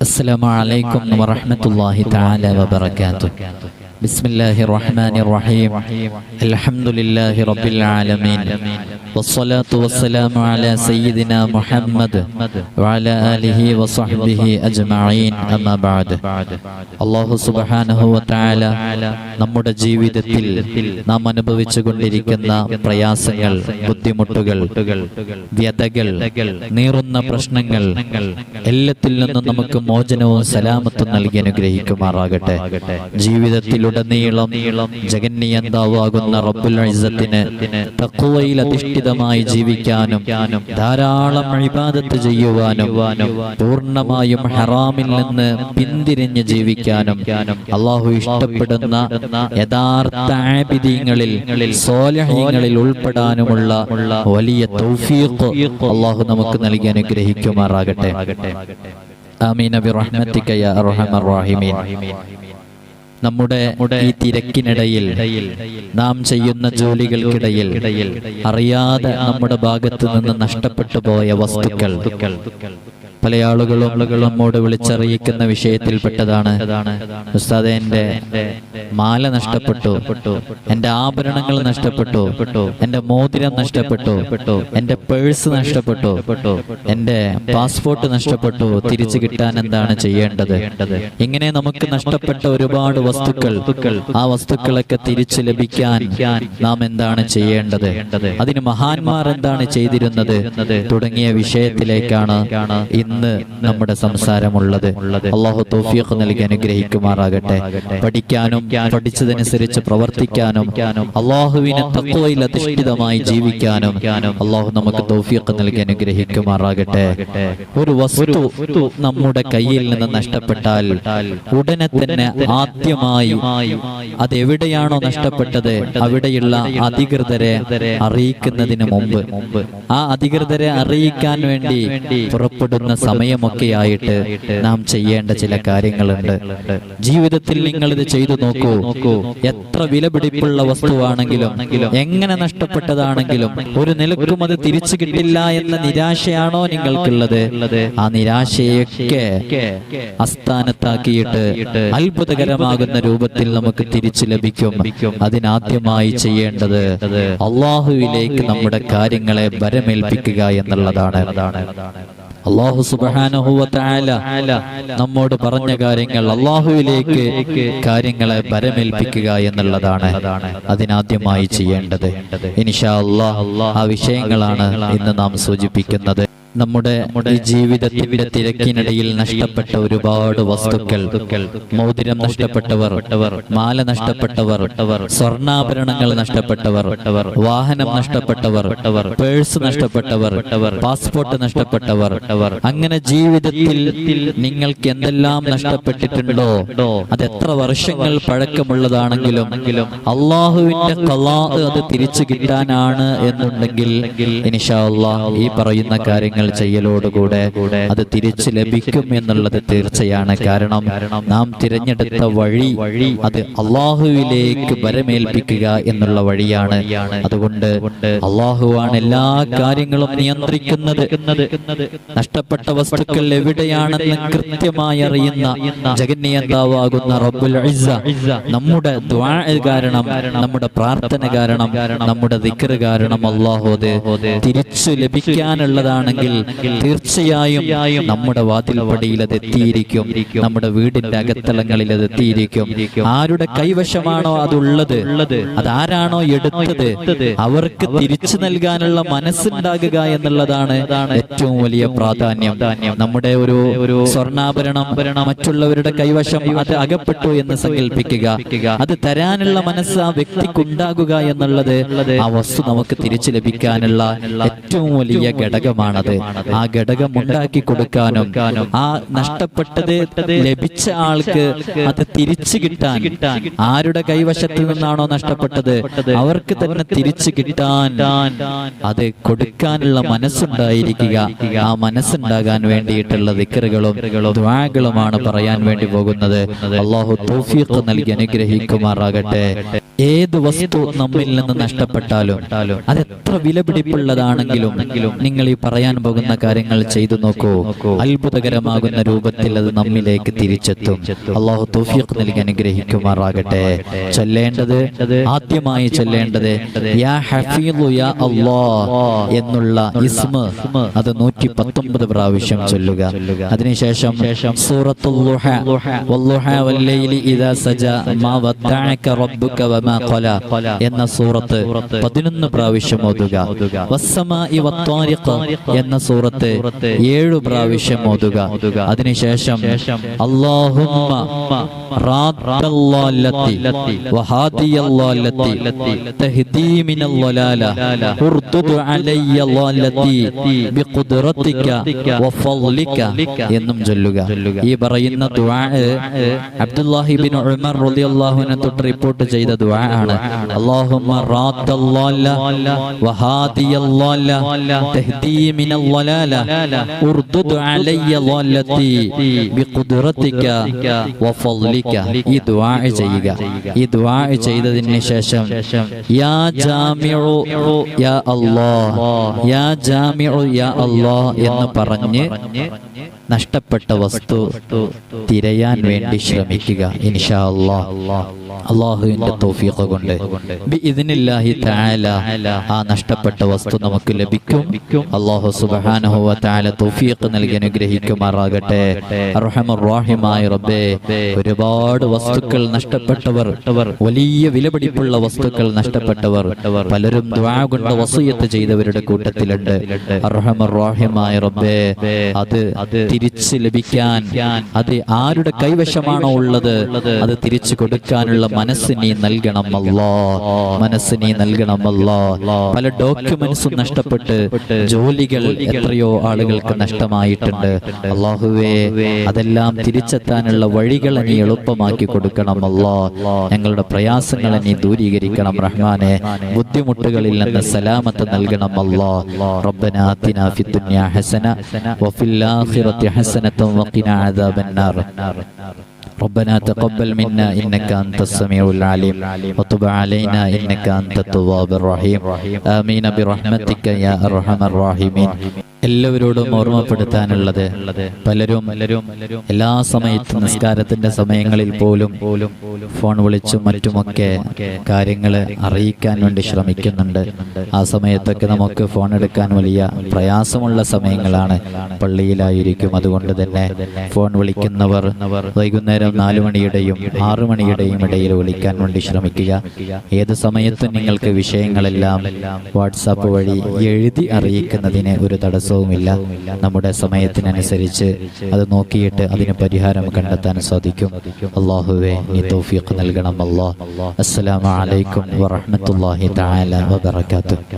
السلام عليكم ورحمة الله تعالى وبركاته. بسم الله الرحمن الرحيم. الحمد لله رب العالمين والصلاة والسلام على سيدنا محمد وعلى آله وصحبه أجمعين. أما بعد. അല്ലാഹു സുബ്ഹാനഹു വ തആല നമ്മുടെ ജീവിതത്തിൽ നാം അനുഭവിച്ചുകൊണ്ടിരിക്കുന്ന പ്രയാസങ്ങൾ, ബുദ്ധിമുട്ടുകൾ, വ്യതകൾ, നീറുന്ന പ്രശ്നങ്ങൾ എല്ലാത്തിൽ നിന്നും നമുക്ക് മോചനവും സലാമത്തും നൽകി അനുഗ്രഹിക്കുമാറാകട്ടെ. ജീവിതത്തിലുടനീളം ജഗന്നിയന്താവാകുന്ന റബ്ബുൽ ഇസ്സത്തിന് തഖ്വയിൽ അധിഷ്ഠിതമായി ജീവിക്കാനും ധാരാളം ഇബാദത്ത് ചെയ്യുവാനും പൂർണ്ണമായും ഹറാമിൽ നിന്ന് പിന്തിരിഞ്ഞ് ജീവിക്കാനും അല്ലാഹു ഇഷ്ടപ്പെടുന്ന യഥാർത്ഥ ആബിദീങ്ങളിൽ, സ്വാലിഹീങ്ങളിൽ ഉൾപ്പെടാനുമുള്ള വലിയ തൗഫീഖ് അല്ലാഹു നമുക്ക് നൽകി അനുഗ്രഹിക്കുമാറാകട്ടെ. ആമീൻ ബിറഹ്മതിക യാ അർഹമർ റഹീമീൻ. നമ്മുടെ ഈ തിരക്കിനിടയിൽ, നാം ചെയ്യുന്ന ജോലികൾക്കിടയിൽ അറിയാതെ നമ്മുടെ ഭാഗത്ത് നിന്ന് നഷ്ടപ്പെട്ടു പോയ വസ്തുക്കൾ പല ആളുകളും നമ്മോട് വിളിച്ചറിയിക്കുന്ന വിഷയത്തിൽപ്പെട്ടതാണ്. ഉസ്താദേ, എന്റെ മാല നഷ്ടപ്പെട്ടു, എന്റെ ആഭരണങ്ങൾ നഷ്ടപ്പെട്ടു, എന്റെ മോതിരം നഷ്ടപ്പെട്ടു, എന്റെ പേഴ്സ് നഷ്ടപ്പെട്ടു, എന്റെ പാസ്പോർട്ട് നഷ്ടപ്പെട്ടു, തിരിച്ചു കിട്ടാൻ എന്താണ് ചെയ്യേണ്ടത്? ഇങ്ങനെ നമുക്ക് നഷ്ടപ്പെട്ട ഒരുപാട് വസ്തുക്കൾ, ആ വസ്തുക്കളൊക്കെ തിരിച്ചു ലഭിക്കാൻ നാം എന്താണ് ചെയ്യേണ്ടത്? അതിന് മഹാന്മാർ എന്താണ് ചെയ്തിരുന്നത്? തുടങ്ങിയ വിഷയത്തിലേക്കാണ് ഇന്ന് നമ്മുടെ സംസാരമുള്ളത്. അല്ലാഹു തൗഫീഖ് നൽകി അനുഗ്രഹിക്കുമാറാകട്ടെ. പഠിക്കാനും പഠിച്ചതനുസരിച്ച് പ്രവർത്തിക്കാനും അല്ലാഹുവിനെ തഖ്വയിൽ അധിഷ്ഠിതമായി ജീവിക്കാനും അല്ലാഹു നമുക്ക് തൗഫീഖ് നൽകി അനുഗ്രഹിക്കുമാറാകട്ടെ. ഒരു വസ്തു നമ്മുടെ കയ്യിൽ നിന്ന് നഷ്ടപ്പെട്ടാൽ ഉടനെ തന്നെ ആദ്യമായി അതെവിടെയാണോ നഷ്ടപ്പെട്ടത് അവിടെയുള്ള അധികൃതരെ അറിയിക്കുന്നതിന് മുമ്പ്, ആ അധികൃതരെ അറിയിക്കാൻ വേണ്ടി പുറപ്പെടുന്ന സമയമൊക്കെയായിട്ട് നാം ചെയ്യേണ്ട ചില കാര്യങ്ങളുണ്ട്. ജീവിതത്തിൽ നിങ്ങൾ ഇത് ചെയ്തു നോക്കൂ. എത്ര വിലപിടിപ്പുള്ള വസ്തുവാണെങ്കിലും, എങ്ങനെ നഷ്ടപ്പെട്ടതാണെങ്കിലും ഒരു നിലക്കും അത് തിരിച്ചു കിട്ടില്ല എന്ന നിരാശയാണോ നിങ്ങൾക്കുള്ളത്? ആ നിരാശയൊക്കെ അസ്ഥാനത്താക്കിയിട്ട് അത്ഭുതകരമാകുന്ന രൂപത്തിൽ നമുക്ക് തിരിച്ചു ലഭിക്കും. അതിനാദ്യമായി ചെയ്യേണ്ടത് അല്ലാഹുവിലേക്ക് നമ്മുടെ കാര്യങ്ങളെ ബരമേൽപ്പിക്കുക എന്നുള്ളതാണ്. അല്ലാഹു സുബ്ഹാനഹു വ തആല നമ്മോട് പറഞ്ഞ കാര്യങ്ങൾ അല്ലാഹുവിലേക്ക് കാര്യങ്ങളെ ബരമേൽപ്പിക്കുക എന്നുള്ളതാണ് അതിനാദ്യമായി ചെയ്യേണ്ടത്. ഇൻഷാ അല്ലാഹ് ആ വിഷയങ്ങളാണ് ഇന്ന് നാം സൂചിപ്പിക്കുന്നത്. നമ്മുടെ ഈ ജീവിതത്തിന്റെ തിരക്കിനിടയിൽ നഷ്ടപ്പെട്ട ഒരുപാട് വസ്തുക്കൾ, മോതിരം നഷ്ടപ്പെട്ടവർ, മാല നഷ്ടപ്പെട്ടവർ, സ്വർണ്ണാഭരണങ്ങൾ നഷ്ടപ്പെട്ടവർ, വാഹനം നഷ്ടപ്പെട്ടവർ, പേഴ്സ് നഷ്ടപ്പെട്ടവർ, പാസ്പോർട്ട് നഷ്ടപ്പെട്ടവർ, അങ്ങനെ ജീവിതത്തിൽ നിങ്ങൾക്ക് എന്തെല്ലാം നഷ്ടപ്പെട്ടിട്ടുണ്ടോ, അതെത്ര വർഷങ്ങൾ പഴക്കമുള്ളതാണെങ്കിലും അല്ലാഹുവിന്റെ ഖളാ അത് തിരിച്ചു കിട്ടാനാണ് എന്നുണ്ടെങ്കിൽ ഇൻഷാ അല്ലാഹ് ഈ പറയുന്ന കാര്യങ്ങൾ ചെയ്യലോടുകൂടെ അത് തിരിച്ചു ലഭിക്കും എന്നുള്ളത് തീർച്ചയാണ്. കാരണം നാം തിരഞ്ഞെടുത്ത വഴി അത് അല്ലാഹുവിലേക്ക് ബരമേൽപ്പിക്കുക എന്നുള്ള വഴിയാണ്. അതുകൊണ്ട് അല്ലാഹുവാണ് എല്ലാ കാര്യങ്ങളും നിയന്ത്രിക്കുന്നത്. നഷ്ടപ്പെട്ട വസ്തുക്കൾ എവിടെയാണെന്ന് കൃത്യമായി അറിയുന്ന ജഗന്നിയന്താവാകുന്ന റബ്ബുൽ ഇസ്സ നമ്മുടെ ദുആ കാരണം, നമ്മുടെ പ്രാർത്ഥന കാരണം, നമ്മുടെ ദിക്ർ കാരണം അല്ലാഹു അത് തിരിച്ചു ലഭിക്കാനുള്ളതാണെങ്കിൽ തീർച്ചയായും നമ്മുടെ വാതിൽപ്പടിയിൽ അത് എത്തിയിരിക്കും, നമ്മുടെ വീടിന്റെ അകത്തളങ്ങളിൽ അത് എത്തിയിരിക്കും. ആരുടെ കൈവശമാണോ അതുള്ളത്, അതാരാണോ എടുത്തത് അവർക്ക് തിരിച്ചു നൽകാനുള്ള മനസ്സുണ്ടാകുക എന്നുള്ളതാണ് ഏറ്റവും വലിയ പ്രാധാന്യം. നമ്മുടെ ഒരു സ്വർണ്ണാഭരണം മറ്റുള്ളവരുടെ കൈവശം അത് അകപ്പെട്ടു എന്ന് സങ്കല്പിക്കുക, അത് തരാനുള്ള മനസ്സ് ആ വ്യക്തിക്കുണ്ടാകുക എന്നുള്ളത് ആ വസ്തു നമുക്ക് തിരിച്ചു ലഭിക്കാനുള്ള ഏറ്റവും വലിയ ഘടകമാണത്. ആ ഘടകം ഉണ്ടാക്കി കൊടുക്കാനും ആ നഷ്ടപ്പെട്ടത് ലഭിച്ച ആൾക്ക് അത് തിരിച്ചു കിട്ടാൻ, ആരുടെ കൈവശത്തിൽ നിന്നാണോ നഷ്ടപ്പെട്ടത് അവർക്ക് തന്നെ തിരിച്ചു കിട്ടാൻ അത് കൊടുക്കാനുള്ള മനസ്സുണ്ടായിരിക്കുക. ആ മനസ്സുണ്ടാകാൻ വേണ്ടിയിട്ടുള്ള ദിക്റുകളും ദുആകളുമാണ് പറയാൻ വേണ്ടി പോകുന്നത്. അല്ലാഹു തൗഫീഖ് നൽകി അനുഗ്രഹിക്കുമാറാകട്ടെ. ഏത് വസ്തു നമ്മിൽ നിന്ന് നഷ്ടപ്പെട്ടാലും അതെത്ര വിലപിടിപ്പുള്ളതാണെങ്കിലും നിങ്ങൾ ഈ പറയാൻ പോകുന്ന കാര്യങ്ങൾ ചെയ്തു നോക്കൂ. അത്ഭുതകരമാകുന്ന രൂപത്തിൽ അത് നമ്മിലേക്ക് തിരിച്ചെത്തും. അള്ളാഹു തൗഫീഖ് നൽകി അനുഗ്രഹിക്കുമാറാകട്ടെ. ചൊല്ലേണ്ടത്, ആദ്യമായി ചൊല്ലേണ്ടത് യാ ഹഫീളു യാ അല്ലാഹ് എന്നുള്ള ഇസ്മ, അത് 119 പ്രാവശ്യം ചൊല്ലുക. അതിനുശേഷം സൂറത്തുൽ ളുഹ വല്ലുഹ വല്ലൈലി ഇദാ സജാ മാ വദ്ദഅക റബ്ബുക വമാ ഖലാ എന്ന സൂറത്ത് 11 പ്രാവശ്യം ഓതുക. വസ്സമാഇ വത്താരിഖ് എന്ന സൂറത്ത് 7 പ്രാവശ്യം ഓതുക. അതിനുശേഷം അല്ലാഹുമ്മ റാദ്ദല്ലാല്ലത്തി വഹാദിയല്ലാല്ലത്തി തഹ്ദീ മിനൽ വലാല ഉർദുദ് അലയ്യല്ലാല്ലത്തി ബിഖുദ്റതിക വഫളിക എന്നും ചൊല്ലുക. ഈ പറയുന്ന ദുആ അബ്ദുല്ലാഹി ഇബ്നു ഉമർ റളിയല്ലാഹു അൻഹു തൊട്ട് റിപ്പോർട്ട് ചെയ്ത ദുആ ആണ്. അല്ലാഹുമ്മ റാദ്ദല്ലാല്ല വഹാദിയല്ലാല്ല തഹ്ദീ മിനൽ വലാല ഉർദുദ് അലയ്യല്ലാല്ലത്തി ബിഖുദ്റതിക വഫളിക. ഈ ദുആ ചെയ്യുക. ഈ ദുആ ചെയ്തതിന് ശേഷം യാ ജാമിഉ യാ അല്ലാഹ്, യാ ജാമിഉ യാ അല്ലാഹ് എന്ന് പറഞ്ഞ് നഷ്ടപ്പെട്ട വസ്തു തിരയാൻ വേണ്ടി ശ്രമിക്കുക. ഇൻഷാ അല്ലാഹ് അല്ലാഹുവിന്റെ തൗഫീഖ് കൊണ്ട് ബിഇദ്നില്ലാഹി തആല ആ നഷ്ടപ്പെട്ട വസ്തു നമുക്ക് ലഭിക്കും. അല്ലാഹു സുബ്ഹാനഹു വ തആല തൗഫീഖ് നൽകി അനുഗ്രഹിക്കുമാറാകട്ടെ. അർഹമർ റഹീമായ റബ്ബേ, ഒരുപാട് വസ്തുക്കൾ നഷ്ടപ്പെട്ടവർ, വലിയ വിലപിടിപ്പുള്ള വസ്തുക്കൾ നഷ്ടപ്പെട്ടവർ പലരും ദുആ കൊണ്ട് വസിയത്ത് ചെയ്തവരുടെ കൂട്ടത്തിലുണ്ട്. അർഹമർ റഹീമായ റബ്ബേ, അത് തിരിച്ചു ലഭിക്കാൻ, അത് ആരുടെ കൈവശമാണോ ഉള്ളത് അത് തിരിച്ചു കൊടുക്കാനുള്ള മനസ്സ് നീ നൽകണം അല്ലാഹ്, മനസ്സ് നീ നൽകണം അല്ലാഹ്. പല ഡോക്യുമെന്റ്സും നഷ്ടപ്പെട്ട് ജോലികൾ എത്രയോ ആളുകൾക്ക് നഷ്ടമായിട്ടുണ്ട്. അല്ലാഹുവേ, അതെല്ലാം തിരിച്ചെത്താനുള്ള വഴികൾ നീ എളുപ്പമാക്കി കൊടുക്കണം അല്ലാഹ്. ഞങ്ങളുടെ പ്രയാസങ്ങളെ നീ ദൂരീകരിക്കണം റഹ്മാനെ. ബുദ്ധിമുട്ടുകളിൽ നിന്ന് സലാമത്ത് നൽകണം അല്ലാഹ്. റബ്ബനാ ആതിനാ ഫിദ്ദുനിയാ ഹസന വഫിൽ ആഖിറതി ഹസനത വഖിനാ അദാബന്നാർ. ربنا تقبل منا إنك أنت السميع العليم وتب علينا إنك أنت التواب الرحيم آمين برحمتك يا أرحم الراحمين. എല്ലാവരോടും ഓർമ്മപ്പെടുത്താനുള്ളത്, പലരും എല്ലാ സമയത്തും നിസ്കാരത്തിന്റെ സമയങ്ങളിൽ പോലും ഫോൺ വിളിച്ചും മറ്റുമൊക്കെ കാര്യങ്ങൾ അറിയിക്കാൻ വേണ്ടി ശ്രമിക്കുന്നുണ്ട്. ആ സമയത്തൊക്കെ നമുക്ക് ഫോൺ എടുക്കാൻ വലിയ പ്രയാസമുള്ള സമയങ്ങളാണ്. പള്ളിയിലായിരിക്കും. അതുകൊണ്ട് തന്നെ ഫോൺ വിളിക്കുന്നവർ വൈകുന്നേരം 4 മണിയുടെയും 6 മണിയുടെയും ഇടയിൽ വിളിക്കാൻ വേണ്ടി ശ്രമിക്കുക. ഏത് സമയത്തും നിങ്ങൾക്ക് വിഷയങ്ങളെല്ലാം വാട്സാപ്പ് വഴി എഴുതി അറിയിക്കുന്നതിന് ഒരു തടസ്സവുമില്ല. നമ്മുടെ സമയത്തിനനുസരിച്ച് അത് നോക്കിയിട്ട് അതിന് പരിഹാരം കണ്ടെത്താൻ സാധിക്കും. അല്ലാഹുവേ, നീ തൗഫീഖ് നൽകണം അല്ലാഹ്. അസ്സലാമു അലൈക്കും വറഹ്മത്തുള്ളാഹി തആല വബറകാതുഹു.